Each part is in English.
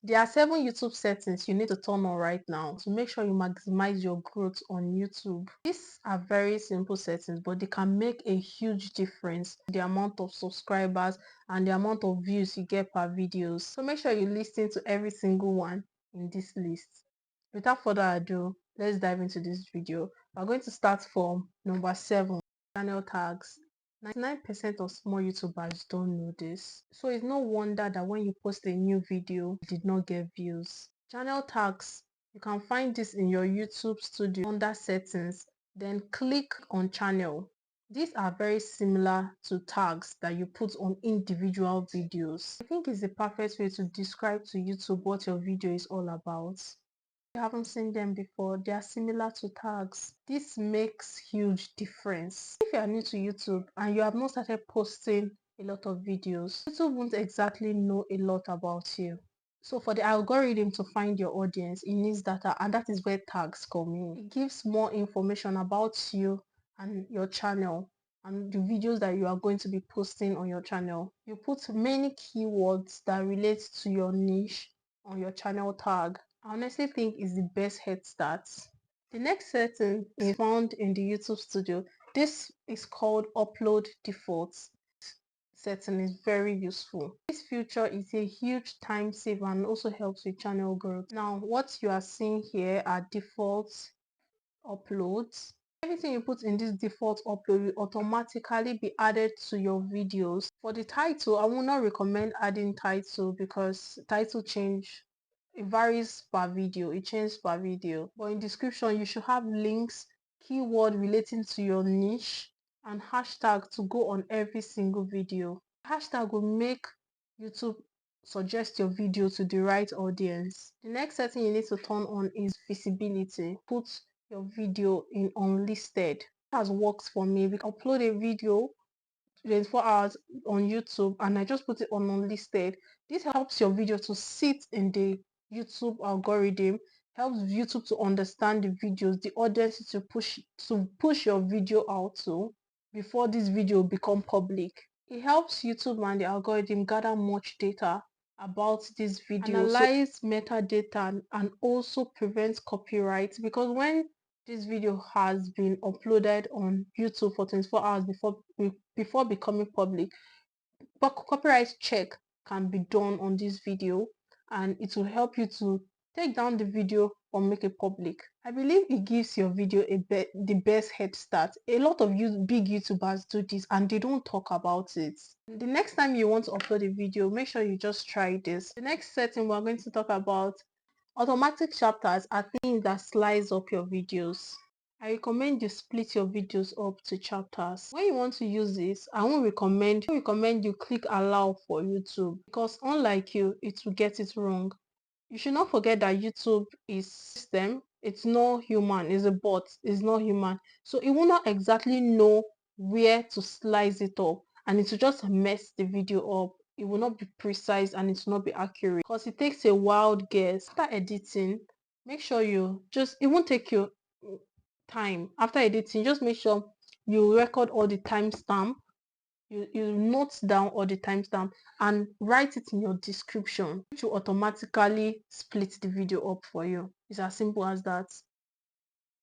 There are 7 YouTube settings you need to turn on right now to make sure you maximize your growth on YouTube. These are very simple settings, but they can make a huge difference in the amount of subscribers and the amount of views you get per videos. So make sure you listen to every single one in this list. Without further ado, let's dive into this video. We're going to start from number 7, channel tags. 99% of small YouTubers don't know this. So it's no wonder that when you post a new video, it did not get views. Channel tags, you can find this in your YouTube studio under settings, then click on channel. These are very similar to tags that you put on individual videos. I think it's the perfect way to describe to YouTube what your video is all about. You haven't seen them before, they are similar to tags. This makes huge difference. If you are new to YouTube and you have not started posting a lot of videos, YouTube won't exactly know a lot about you. So for the algorithm to find your audience, it needs data, and that is where tags come in. It gives more information about you and your channel and the videos that you are going to be posting on your channel. You put many keywords that relate to your niche on your channel tag. I honestly think is the best head start. The next setting is found in the YouTube studio. This is called upload defaults. Setting is very useful. This feature is a huge time saver and also helps with channel growth. Now what you are seeing here are default uploads. Everything you put in this default upload will automatically be added to your videos. For the title, I will not recommend adding title because title change, it varies per video, it changes per video. But in description, you should have links, keyword relating to your niche, and hashtag to go on every single video. Hashtag will make YouTube suggest your video to the right audience. The next setting you need to turn on is visibility. Put your video in unlisted. It has worked for me. We upload a video 24 hours on YouTube and I just put it on unlisted. This helps your video to sit in the YouTube algorithm, helps YouTube to understand the videos, the audience to push your out to before this video become public. It helps YouTube and the algorithm gather much data about this video, analyze metadata, and also prevent copyright, because when this video has been uploaded on YouTube for 24 hours before becoming public, but copyright check can be done on this video and it will help you to take down the video or make it public. I believe it gives your video the best head start. A lot of big YouTubers do this and they don't talk about it. The next time you want to upload a video, make sure you just try this. The next setting we're going to talk about, automatic chapters, are things that slice up your videos. I recommend you split your videos up to chapters. When you want to use this, I won't recommend you click allow for YouTube, because unlike you, it will get it wrong. You should not forget that YouTube is system. It's not human. It's a bot. It's not human. So it will not exactly know where to slice it up, and it will just mess the video up. It will not be precise and it will not be accurate because it takes a wild guess. After editing, make sure it won't take you time. After editing, just make sure you record all the timestamp, you note down all the timestamp and write it in your description, which will automatically split the video up for you. It's as simple as that.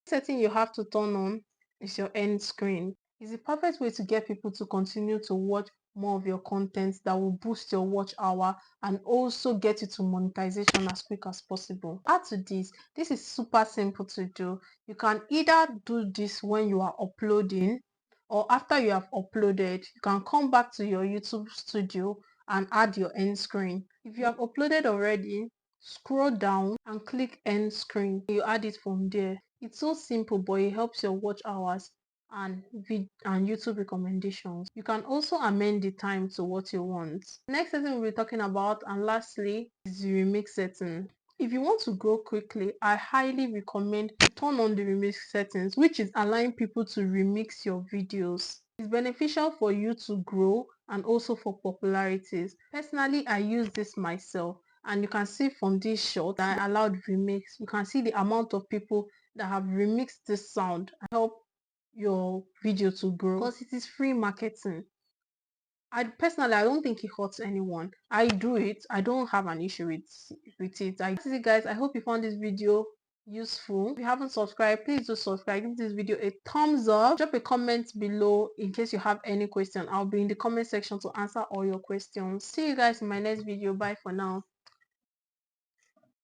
Setting you have to turn on is your end screen. It's the perfect way to get people to continue to watch more of your content that will boost your watch hour and also get you to monetization as quick as possible. Add to this is super simple to do. You can either do this when you are uploading, or after you have uploaded, you can come back to your YouTube studio and add your end screen. If you have uploaded already, scroll down and click end screen. You add it from there. It's so simple, but it helps your watch hours and YouTube recommendations. You can also amend the time to what you want. The next setting we'll be talking about, and lastly, is the remix setting. If you want to grow quickly, I highly recommend turn on the remix settings, which is allowing people to remix your videos. It's beneficial for you to grow and also for popularities. Personally, I use this myself, and you can see from this shot that I allowed remix. You can see the amount of people that have remixed this sound and help your video to grow, because it is free marketing. I personally, I don't think it hurts anyone. I do it. I don't have an issue with it. That's it, guys. I hope you found this video useful. If you haven't subscribed, please do subscribe. Give this video a thumbs up. Drop a comment below in case you have any question. I'll be in the comment section to answer all your questions. See you guys in my next video. Bye for now.